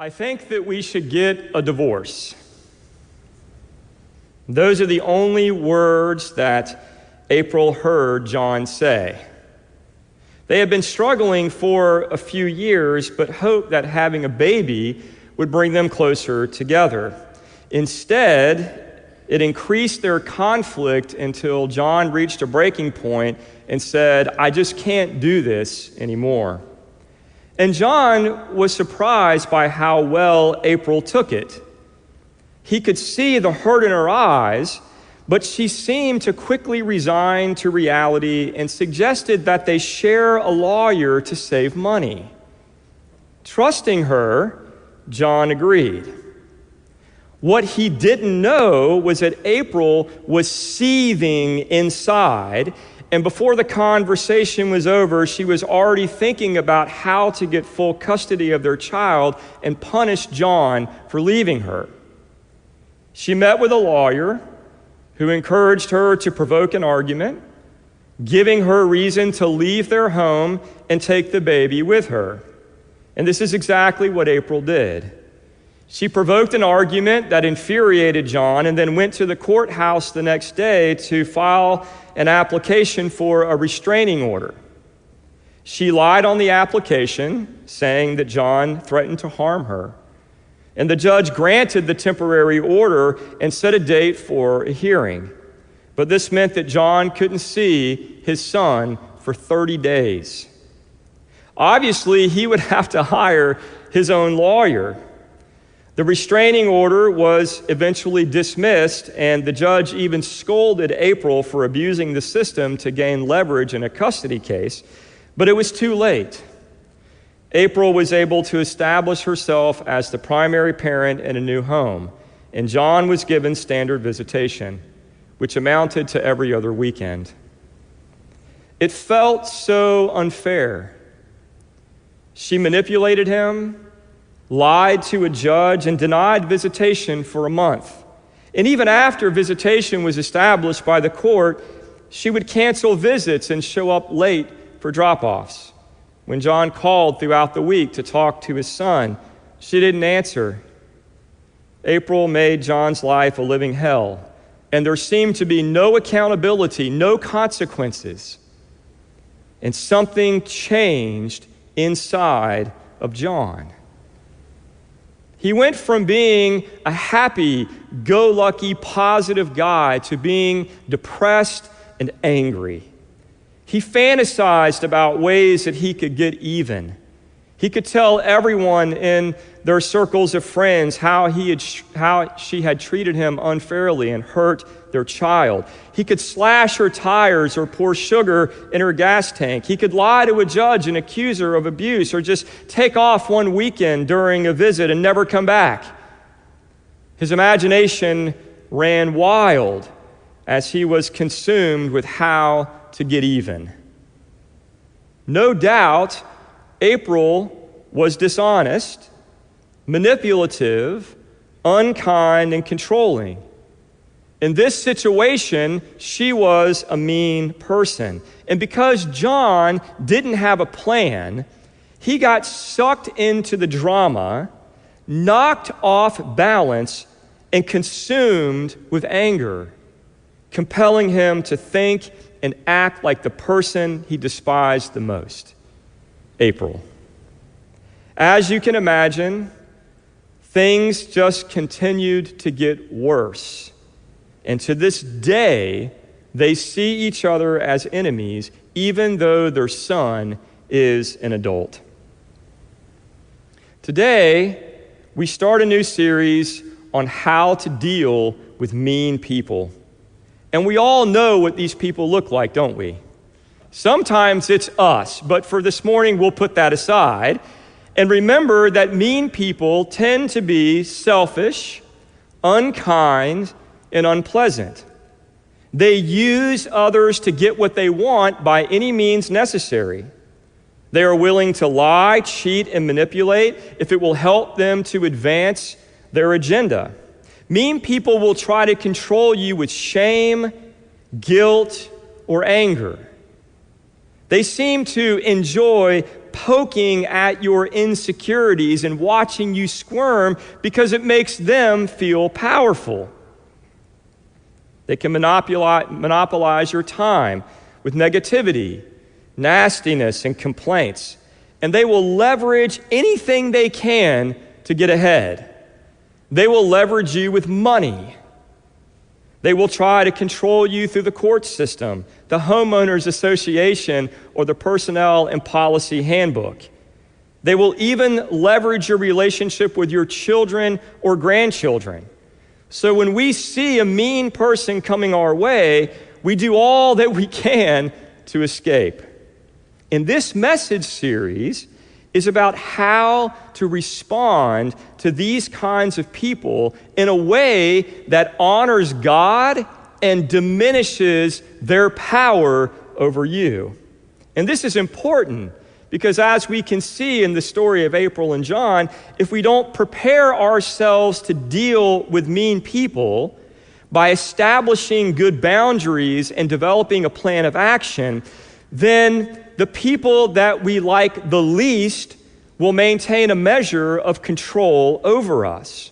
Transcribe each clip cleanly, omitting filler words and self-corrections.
I think that we should get a divorce. Those are the only words that April heard John say. They had been struggling for a few years, but hoped that having a baby would bring them closer together. Instead, it increased their conflict until John reached a breaking point and said, "I just can't do this anymore." And John was surprised by how well April took it. He could see the hurt in her eyes, but she seemed to quickly resign to reality and suggested that they share a lawyer to save money. Trusting her, John agreed. What he didn't know was that April was seething inside, and before the conversation was over, she was already thinking about how to get full custody of their child and punish John for leaving her. She met with a lawyer who encouraged her to provoke an argument, giving her reason to leave their home and take the baby with her. And this is exactly what April did. She provoked an argument that infuriated John and then went to the courthouse the next day to file an application for a restraining order. She lied on the application, saying that John threatened to harm her. And the judge granted the temporary order and set a date for a hearing. But this meant that John couldn't see his son for 30 days. Obviously, he would have to hire his own lawyer. The restraining order was eventually dismissed, and the judge even scolded April for abusing the system to gain leverage in a custody case, but it was too late. April was able to establish herself as the primary parent in a new home, and John was given standard visitation, which amounted to every other weekend. It felt so unfair. She manipulated him, lied to a judge, and denied visitation for a month. And even after visitation was established by the court, she would cancel visits and show up late for drop-offs. When John called throughout the week to talk to his son, she didn't answer. April made John's life a living hell, and there seemed to be no accountability, no consequences. And something changed inside of John. He went from being a happy-go-lucky, positive guy to being depressed and angry. He fantasized about ways that he could get even. He could tell everyone in their circles of friends how she had treated him unfairly and hurt their child. He could slash her tires or pour sugar in her gas tank. He could lie to a judge and accuse her of abuse, or just take off one weekend during a visit and never come back. His imagination ran wild as he was consumed with how to get even. No doubt, April was dishonest, manipulative, unkind, and controlling. In this situation, she was a mean person. And because John didn't have a plan, he got sucked into the drama, knocked off balance, and consumed with anger, compelling him to think and act like the person he despised the most, April. As you can imagine, things just continued to get worse. And to this day, they see each other as enemies, even though their son is an adult. Today, we start a new series on how to deal with mean people. And we all know what these people look like, don't we? Sometimes it's us, but for this morning, we'll put that aside. And remember that mean people tend to be selfish, unkind, and unpleasant. They use others to get what they want by any means necessary. They are willing to lie, cheat, and manipulate if it will help them to advance their agenda. Mean people will try to control you with shame, guilt, or anger. They seem to enjoy poking at your insecurities and watching you squirm because it makes them feel powerful. They can monopolize your time with negativity, nastiness, and complaints. And they will leverage anything they can to get ahead. They will leverage you with money. They will try to control you through the court system, the homeowners association, or the personnel and policy handbook. They will even leverage your relationship with your children or grandchildren. So when we see a mean person coming our way, we do all that we can to escape. And this message series is about how to respond to these kinds of people in a way that honors God and diminishes their power over you. And this is important because, as we can see in the story of April and John, if we don't prepare ourselves to deal with mean people by establishing good boundaries and developing a plan of action, then the people that we like the least will maintain a measure of control over us.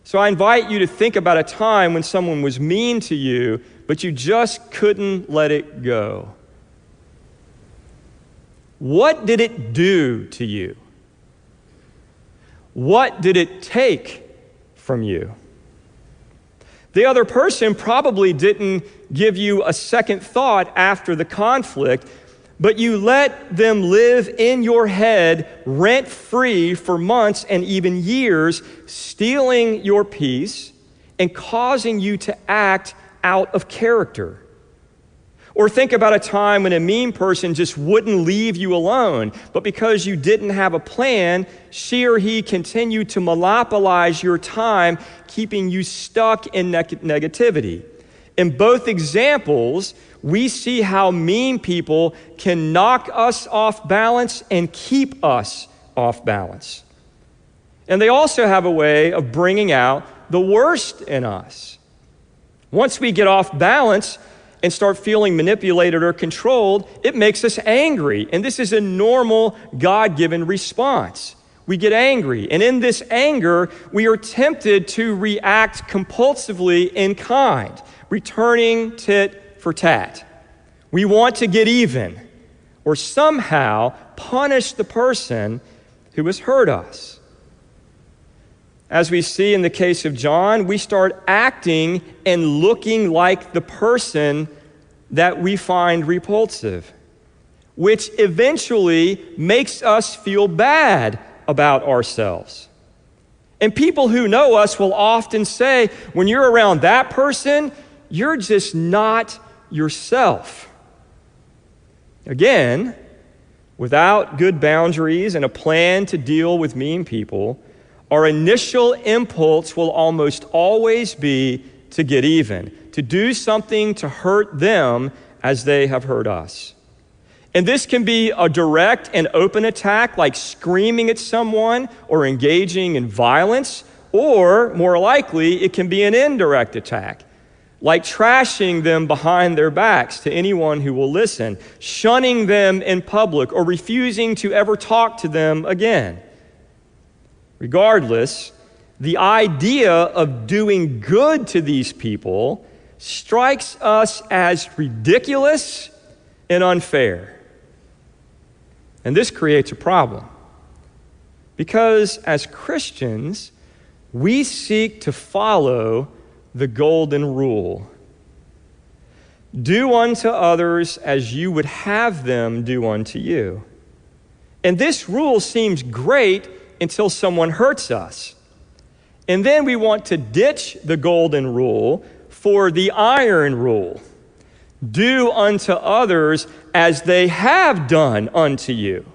So I invite you to think about a time when someone was mean to you, but you just couldn't let it go. What did it do to you? What did it take from you? The other person probably didn't give you a second thought after the conflict, but you let them live in your head rent-free for months and even years, stealing your peace and causing you to act out of character. Or think about a time when a mean person just wouldn't leave you alone, but because you didn't have a plan, she or he continued to monopolize your time, keeping you stuck in negativity. In both examples, we see how mean people can knock us off balance and keep us off balance. And they also have a way of bringing out the worst in us. Once we get off balance and start feeling manipulated or controlled, it makes us angry. And this is a normal God-given response. We get angry. And in this anger, we are tempted to react compulsively in kind, returning tit for tat. We want to get even or somehow punish the person who has hurt us. As we see in the case of John, we start acting and looking like the person that we find repulsive, which eventually makes us feel bad about ourselves. And people who know us will often say, when you're around that person, you're just not yourself. Again, without good boundaries and a plan to deal with mean people, our initial impulse will almost always be to get even, to do something to hurt them as they have hurt us. And this can be a direct and open attack, like screaming at someone or engaging in violence, or more likely, it can be an indirect attack, like trashing them behind their backs to anyone who will listen, shunning them in public, or refusing to ever talk to them again. Regardless, the idea of doing good to these people strikes us as ridiculous and unfair. And this creates a problem, because as Christians, we seek to follow the golden rule. Do unto others as you would have them do unto you. And this rule seems great until someone hurts us. And then we want to ditch the golden rule for the iron rule. Do unto others as they have done unto you.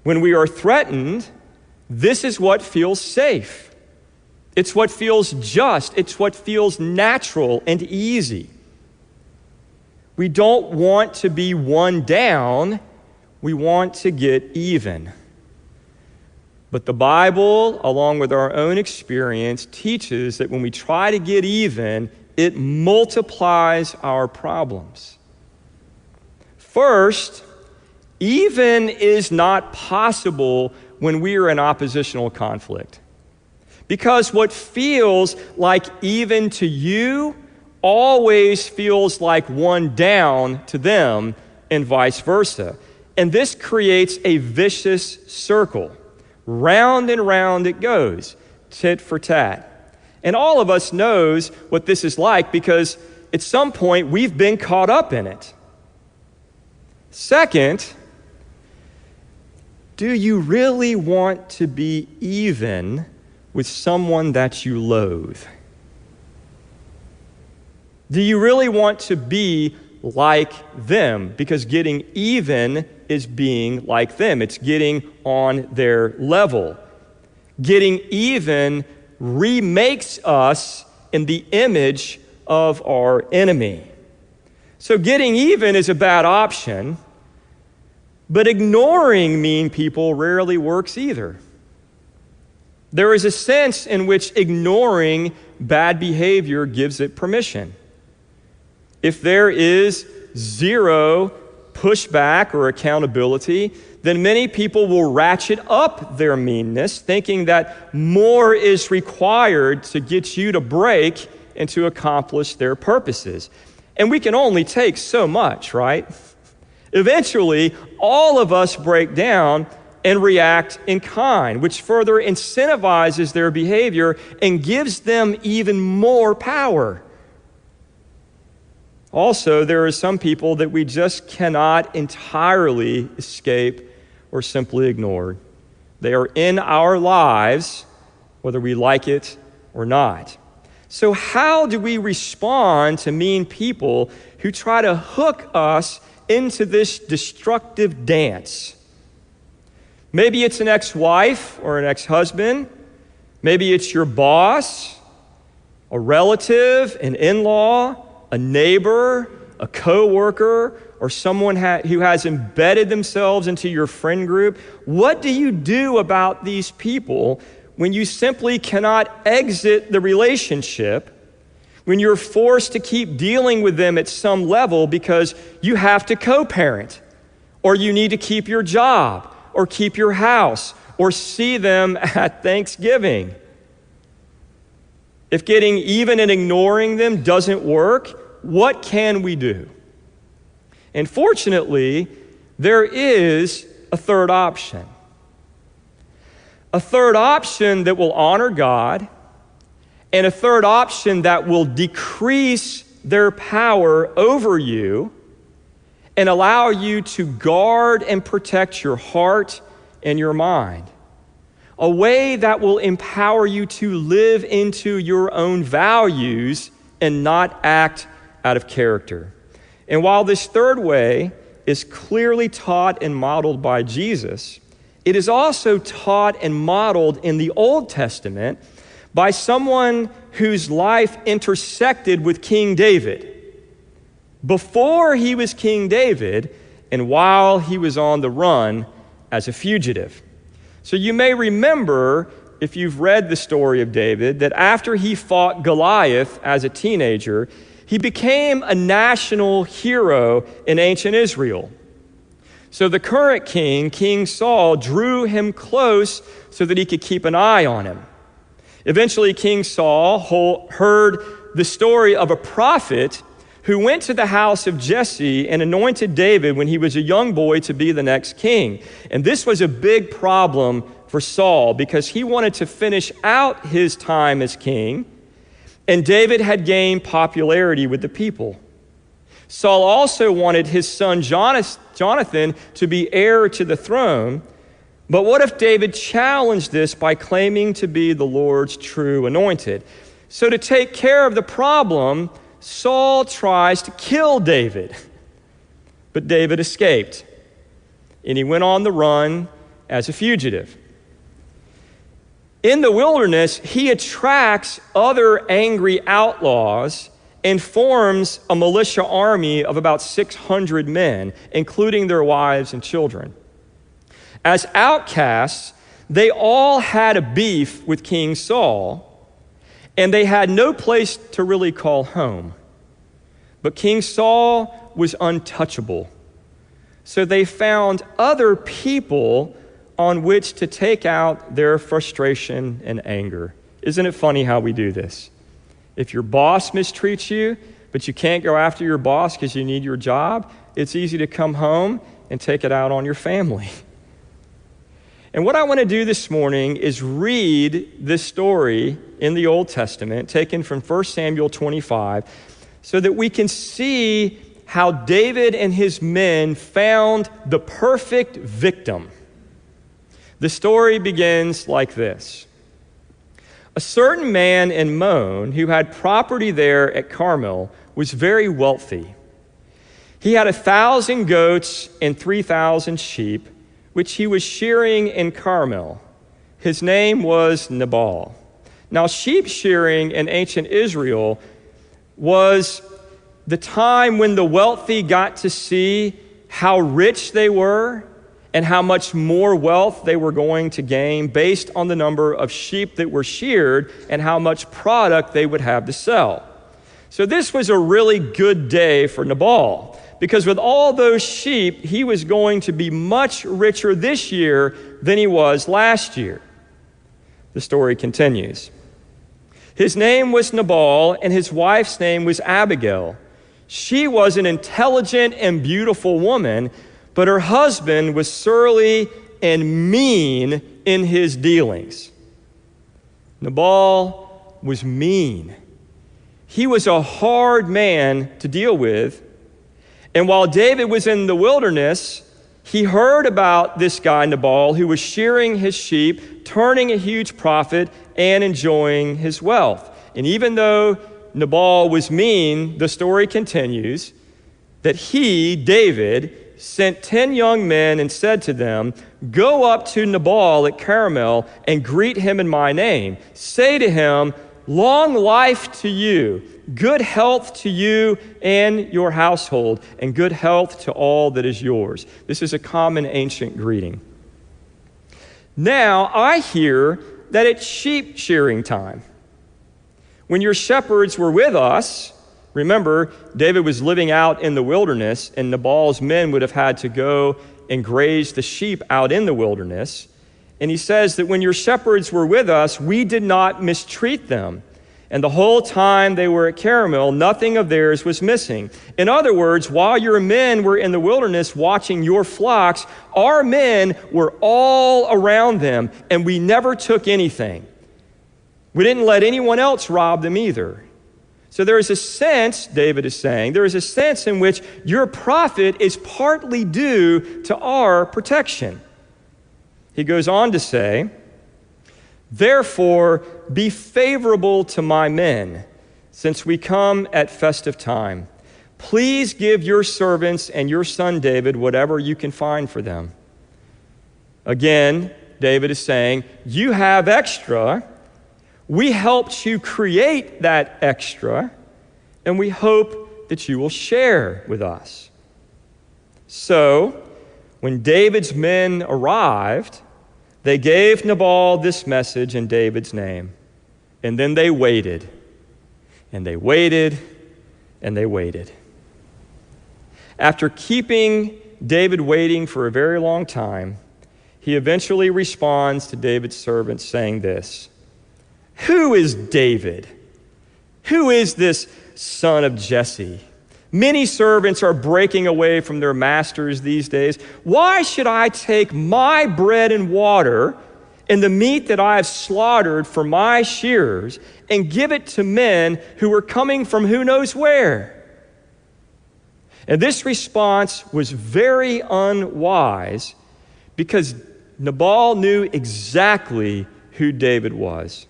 When we are threatened, this is what feels safe. It's what feels just. It's what feels natural and easy. We don't want to be one down. We want to get even. But the Bible, along with our own experience, teaches that when we try to get even, it multiplies our problems. First, Even is not possible when we are in oppositional conflict. Because what feels like even to you always feels like one down to them, and vice versa. And this creates a vicious circle. Round and round it goes, tit for tat. And all of us knows what this is like because at some point we've been caught up in it. Second, do you really want to be even with someone that you loathe? Do you really want to be like them? Because getting even is being like them. It's getting on their level. Getting even remakes us in the image of our enemy. So getting even is a bad option, but ignoring mean people rarely works either. There is a sense in which ignoring bad behavior gives it permission. If there is zero pushback or accountability, then many people will ratchet up their meanness, thinking that more is required to get you to break and to accomplish their purposes. And we can only take so much, right? Eventually, all of us break down and react in kind, which further incentivizes their behavior and gives them even more power. Also, there are some people that we just cannot entirely escape or simply ignore. They are in our lives, whether we like it or not. So how do we respond to mean people who try to hook us into this destructive dance? Maybe it's an ex-wife or an ex-husband. Maybe it's your boss, a relative, an in-law, a neighbor, a coworker, or someone who has embedded themselves into your friend group. What do you do about these people when you simply cannot exit the relationship, when you're forced to keep dealing with them at some level because you have to co-parent, or you need to keep your job, or keep your house, or see them at Thanksgiving? If getting even and ignoring them doesn't work, what can we do? And fortunately, there is a third option. A third option that will honor God, and a third option that will decrease their power over you and allow you to guard and protect your heart and your mind. A way that will empower you to live into your own values and not act out of character. And while this third way is clearly taught and modeled by Jesus, it is also taught and modeled in the Old Testament by someone whose life intersected with King David. Before he was King David, and while he was on the run as a fugitive. So you may remember, if you've read the story of David, that after he fought Goliath as a teenager, he became a national hero in ancient Israel. So the current king, King Saul, drew him close so that he could keep an eye on him. Eventually, King Saul heard the story of a prophet who went to the house of Jesse and anointed David when he was a young boy to be the next king. And this was a big problem for Saul because he wanted to finish out his time as king, and David had gained popularity with the people. Saul also wanted his son Jonathan to be heir to the throne, but what if David challenged this by claiming to be the Lord's true anointed? So to take care of the problem, Saul tries to kill David, but David escaped, and he went on the run as a fugitive. In the wilderness, he attracts other angry outlaws and forms a militia army of about 600 men, including their wives and children. As outcasts, they all had a beef with King Saul, and they had no place to really call home. But King Saul was untouchable. So they found other people on which to take out their frustration and anger. Isn't it funny how we do this? If your boss mistreats you, but you can't go after your boss because you need your job, it's easy to come home and take it out on your family. And what I want to do this morning is read this story in the Old Testament, taken from 1 Samuel 25, so that we can see how David and his men found the perfect victim. The story begins like this. A certain man in Moan, who had property there at Carmel, was very wealthy. He had 1,000 goats and 3,000 sheep, which he was shearing in Carmel. His name was Nabal. Now, sheep shearing in ancient Israel was the time when the wealthy got to see how rich they were and how much more wealth they were going to gain based on the number of sheep that were sheared and how much product they would have to sell. So this was a really good day for Nabal, because with all those sheep, he was going to be much richer this year than he was last year. The story continues. His name was Nabal, and his wife's name was Abigail. She was an intelligent and beautiful woman, but her husband was surly and mean in his dealings. Nabal was mean. He was a hard man to deal with. And while David was in the wilderness, he heard about this guy, Nabal, who was shearing his sheep, turning a huge profit, and enjoying his wealth. And even though Nabal was mean, the story continues that he, David, sent 10 young men and said to them, "Go up to Nabal at Carmel and greet him in my name. Say to him, 'Long life to you, good health to you and your household, and good health to all that is yours.'" This is a common ancient greeting. "Now I hear that it's sheep shearing time. When your shepherds were with us," remember, David was living out in the wilderness, and Nabal's men would have had to go and graze the sheep out in the wilderness. And he says that when your shepherds were with us, we did not mistreat them. And the whole time they were at Carmel, nothing of theirs was missing. In other words, while your men were in the wilderness watching your flocks, our men were all around them, and we never took anything. We didn't let anyone else rob them either. So there is a sense, David is saying, there is a sense in which your profit is partly due to our protection. He goes on to say, "Therefore, be favorable to my men, since we come at festive time. Please give your servants and your son David whatever you can find for them." Again, David is saying, you have extra. We helped you create that extra, and we hope that you will share with us. So, when David's men arrived, they gave Nabal this message in David's name. And then they waited, and they waited, and they waited. After keeping David waiting for a very long time, he eventually responds to David's servants saying this, "Who is David? Who is this son of Jesse? Many servants are breaking away from their masters these days. Why should I take my bread and water and the meat that I have slaughtered for my shearers and give it to men who are coming from who knows where?" And this response was very unwise because Nabal knew exactly who David was.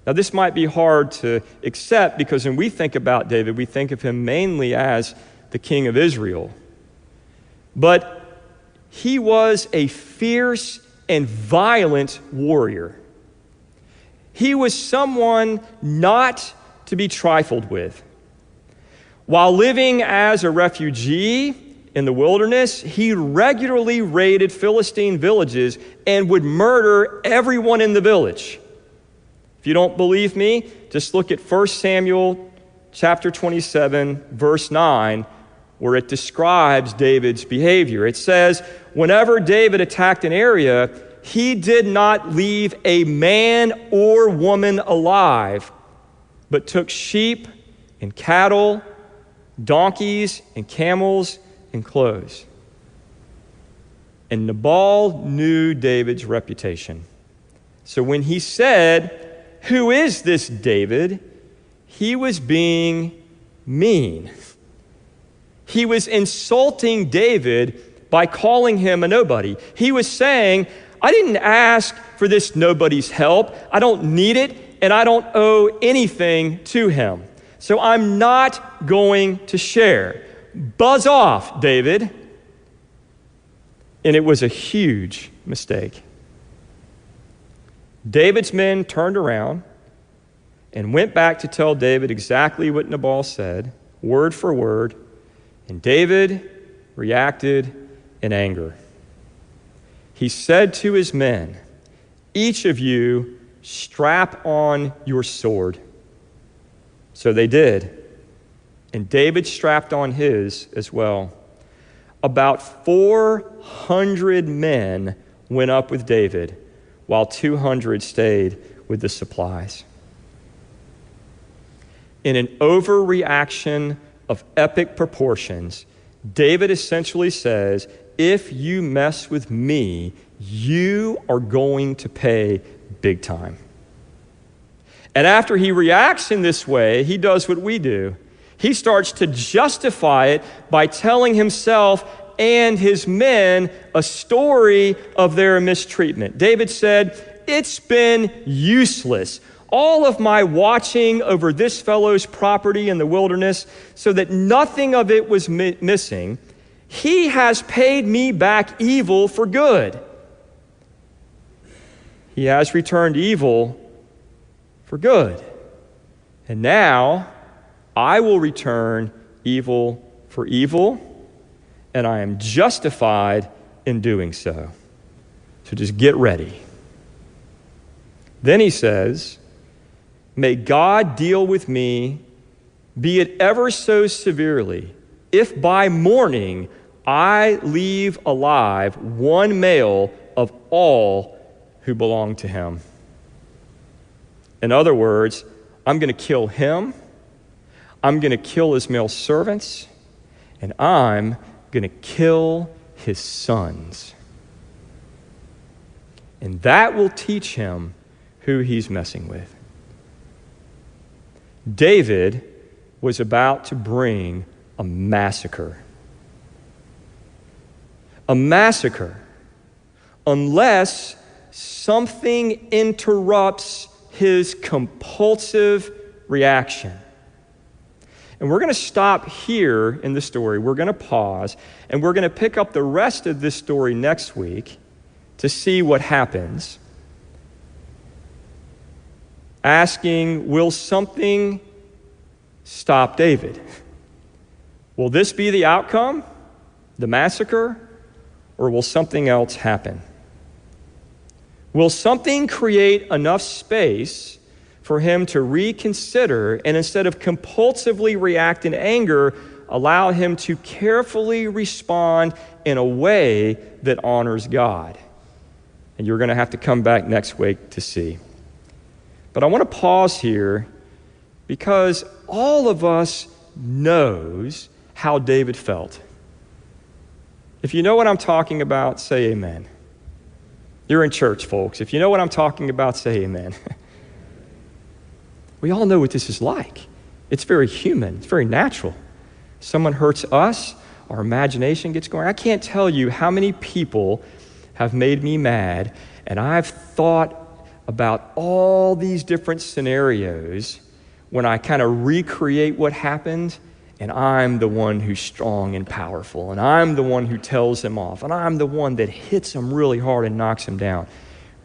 Now, this might be hard to accept because when we think about David, we think of him mainly as the king of Israel. But he was a fierce and violent warrior. He was someone not to be trifled with. While living as a refugee in the wilderness, he regularly raided Philistine villages and would murder everyone in the village. If you don't believe me, just look at 1 Samuel chapter 27, verse 9, where it describes David's behavior. It says, whenever David attacked an area, he did not leave a man or woman alive, but took sheep and cattle, donkeys and camels and clothes. And Nabal knew David's reputation. So when he said, "Who is this David?" he was being mean. He was insulting David by calling him a nobody. He was saying, I didn't ask for this nobody's help. I don't need it, and I don't owe anything to him. So I'm not going to share. Buzz off, David. And it was a huge mistake. David's men turned around and went back to tell David exactly what Nabal said, word for word, and David reacted in anger. He said to his men, "Each of you strap on your sword." So they did, and David strapped on his as well. About 400 men went up with David, while 200 stayed with the supplies. In an overreaction of epic proportions, David essentially says, if you mess with me, you are going to pay big time. And after he reacts in this way, he does what we do. He starts to justify it by telling himself and his men a story of their mistreatment. David said, "It's been useless. All of my watching over this fellow's property in the wilderness so that nothing of it was missing. He has paid me back evil for good. He has returned evil for good. And now I will return evil for evil, and I am justified in doing so." So just get ready. Then he says, "May God deal with me, be it ever so severely, if by morning I leave alive one male of all who belong to him." In other words, I'm going to kill him, I'm going to kill his male servants, and I'm going to kill his sons. And that will teach him who he's messing with. David was about to bring a massacre. A massacre, unless something interrupts his compulsive reaction. And we're going to stop here in the story. We're going to pause, and we're going to pick up the rest of this story next week to see what happens. Asking, will something stop David? Will this be the outcome, the massacre, or will something else happen? Will something create enough space for him to reconsider and instead of compulsively react in anger, allow him to carefully respond in a way that honors God? And you're going to have to come back next week to see. But I want to pause here because all of us knows how David felt. If you know what I'm talking about, say amen. You're in church, folks. If you know what I'm talking about, say amen. We all know what this is like. It's very human. It's very natural. Someone hurts us, our imagination gets going. I can't tell you how many people have made me mad, and I've thought about all these different scenarios when I kind of recreate what happened, and I'm the one who's strong and powerful, and I'm the one who tells them off, and I'm the one that hits them really hard and knocks them down,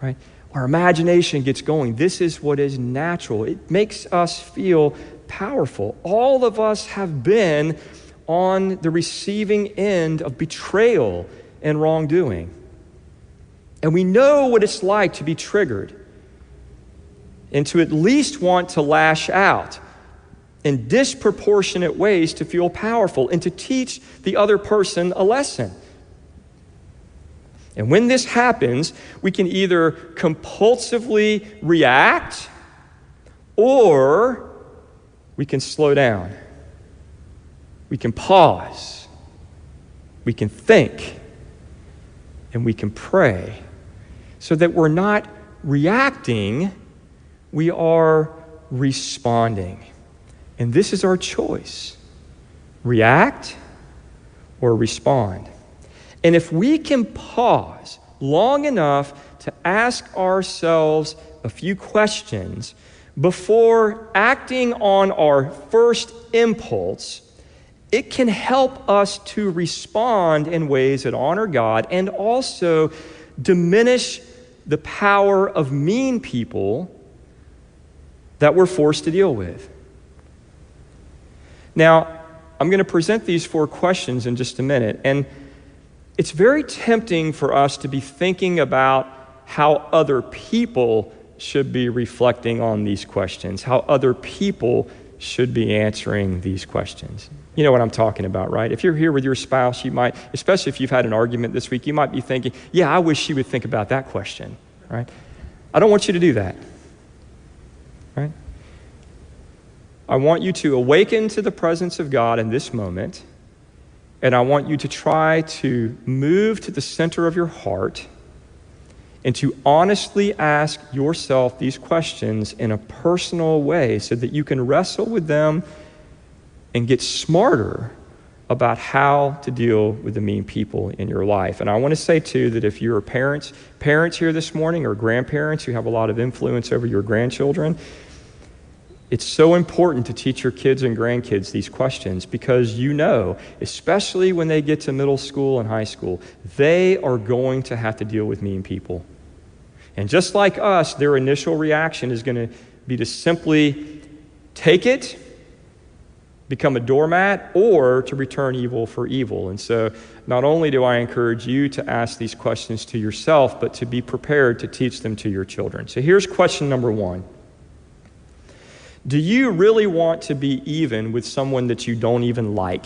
right? Our imagination gets going. This is what is natural. It makes us feel powerful. All of us have been on the receiving end of betrayal and wrongdoing. And we know what it's like to be triggered and to at least want to lash out. in disproportionate ways to feel powerful and to teach the other person a lesson. And when this happens, we can either compulsively react or we can slow down. We can pause. We can think. And we can pray so that we're not reacting, we are responding. And this is our choice. React or respond. And if we can pause long enough to ask ourselves a few questions before acting on our first impulse, it can help us to respond in ways that honor God and also diminish the power of mean people that we're forced to deal with. Now, I'm going to present these 4 questions in just a minute, and it's very tempting for us to be thinking about how other people should be reflecting on these questions, how other people should be answering these questions. You know what I'm talking about, right? If you're here with your spouse, you might, especially if you've had an argument this week, you might be thinking, yeah, I wish she would think about that question, right? I don't want you to do that, right? I want you to awaken to the presence of God in this moment, and I want you to try to move to the center of your heart and to honestly ask yourself these questions in a personal way so that you can wrestle with them and get smarter about how to deal with the mean people in your life. And I want to say, too, that if you're parents here this morning or grandparents who have a lot of influence over your grandchildren, it's so important to teach your kids and grandkids these questions because you know, especially when they get to middle school and high school, they are going to have to deal with mean people. And just like us, their initial reaction is going to be to simply take it, become a doormat, or to return evil for evil. And so not only do I encourage you to ask these questions to yourself, but to be prepared to teach them to your children. So here's question number 1. Do you really want to be even with someone that you don't even like?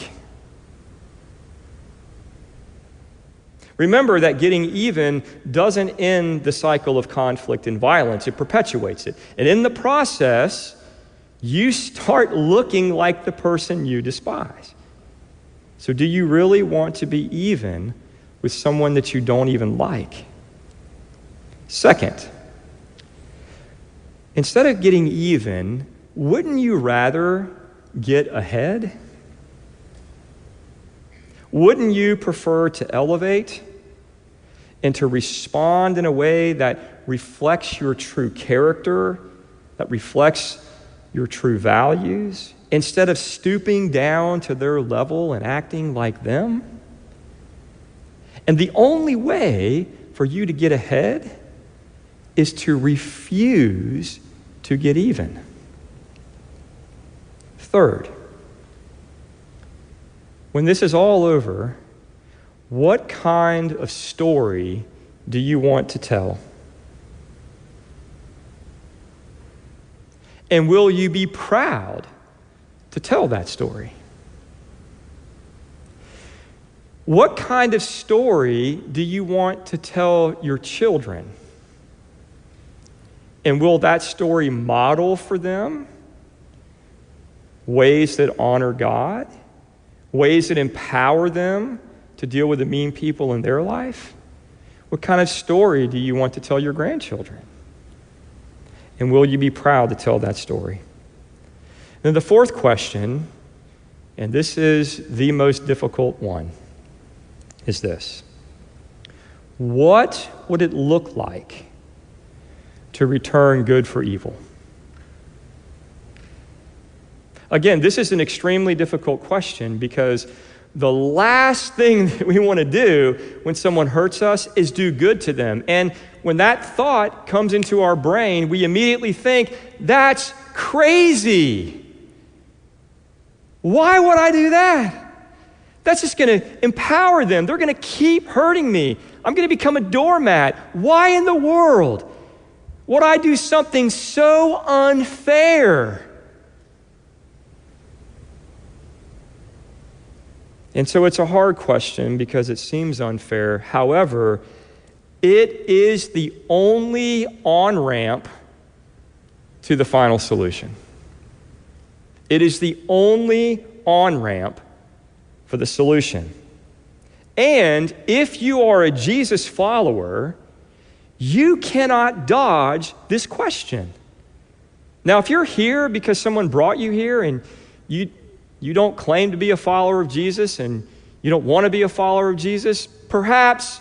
Remember that getting even doesn't end the cycle of conflict and violence. It perpetuates it. And in the process, you start looking like the person you despise. So do you really want to be even with someone that you don't even like? Second, instead of getting even, wouldn't you rather get ahead? Wouldn't you prefer to elevate and to respond in a way that reflects your true character, that reflects your true values, instead of stooping down to their level and acting like them? And the only way for you to get ahead is to refuse to get even. Third, when this is all over, what kind of story do you want to tell? And will you be proud to tell that story? What kind of story do you want to tell your children? And will that story model for them ways that honor God, ways that empower them to deal with the mean people in their life? What kind of story do you want to tell your grandchildren? And will you be proud to tell that story? Then the 4th question, and this is the most difficult one, is this: what would it look like to return good for evil? Again, this is an extremely difficult question because the last thing that we want to do when someone hurts us is do good to them. And when that thought comes into our brain, we immediately think, that's crazy. Why would I do that? That's just going to empower them. They're going to keep hurting me. I'm going to become a doormat. Why in the world would I do something so unfair? And so it's a hard question because it seems unfair. However, it is the only on-ramp to the final solution. It is the only on-ramp for the solution. And if you are a Jesus follower, you cannot dodge this question. Now, if you're here because someone brought you here and you don't claim to be a follower of Jesus and you don't want to be a follower of Jesus, perhaps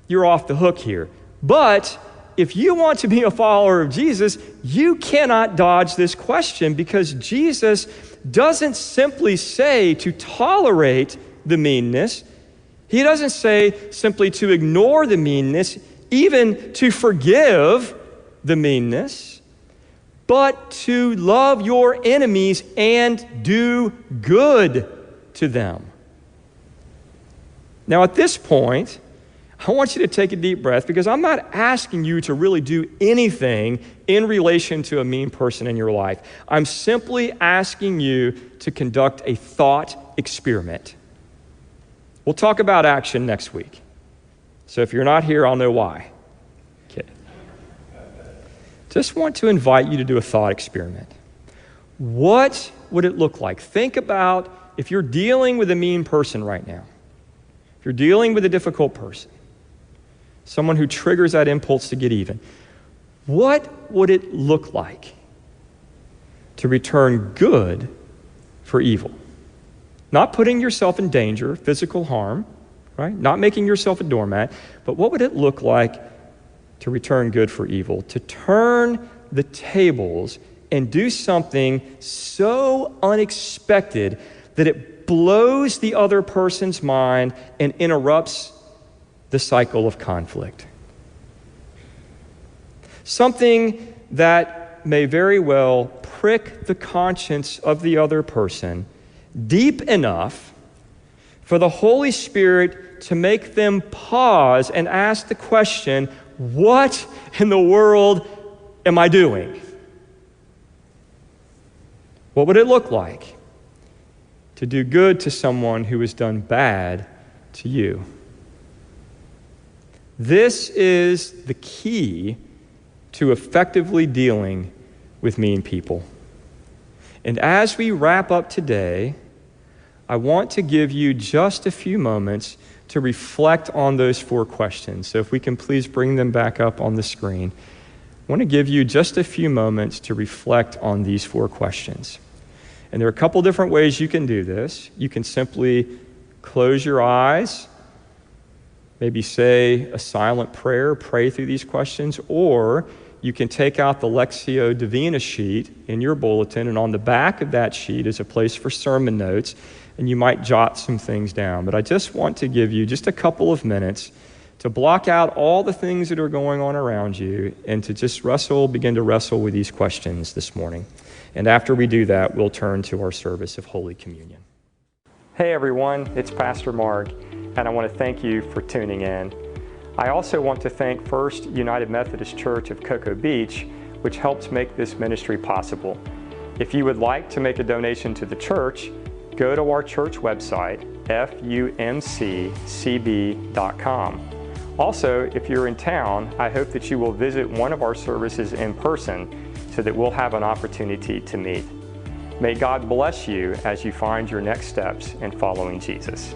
you're off the hook here. But if you want to be a follower of Jesus, you cannot dodge this question because Jesus doesn't simply say to tolerate the meanness. He doesn't say simply to ignore the meanness, even to forgive the meanness, but to love your enemies and do good to them. Now, at this point, I want you to take a deep breath because I'm not asking you to really do anything in relation to a mean person in your life. I'm simply asking you to conduct a thought experiment. We'll talk about action next week. So if you're not here, I'll know why. Okay. Just want to invite you to do a thought experiment. What would it look like? Think about if you're dealing with a mean person right now. If you're dealing with a difficult person, someone who triggers that impulse to get even, what would it look like to return good for evil? Not putting yourself in danger, physical harm, right? Not making yourself a doormat, but what would it look like to return good for evil? To turn the tables and do something so unexpected that it blows the other person's mind and interrupts the cycle of conflict. Something that may very well prick the conscience of the other person deep enough for the Holy Spirit to make them pause and ask the question, what in the world am I doing? What would it look like to do good to someone who has done bad to you? This is the key to effectively dealing with mean people. And as we wrap up today, I want to give you just a few moments to reflect on those 4 questions. So if we can please bring them back up on the screen. I want to give you just a few moments to reflect on these 4 questions. And there are a couple different ways you can do this. You can simply close your eyes, maybe say a silent prayer, pray through these questions, or you can take out the Lectio Divina sheet in your bulletin, and on the back of that sheet is a place for sermon notes, and you might jot some things down. But I just want to give you just a couple of minutes to block out all the things that are going on around you and to just begin to wrestle with these questions this morning. And after we do that, we'll turn to our service of Holy Communion. Hey everyone, it's Pastor Mark, and I want to thank you for tuning in. I also want to thank First United Methodist Church of Cocoa Beach, which helps make this ministry possible. If you would like to make a donation to the church, go to our church website, fumccb.com. Also, if you're in town, I hope that you will visit one of our services in person so that we'll have an opportunity to meet. May God bless you as you find your next steps in following Jesus.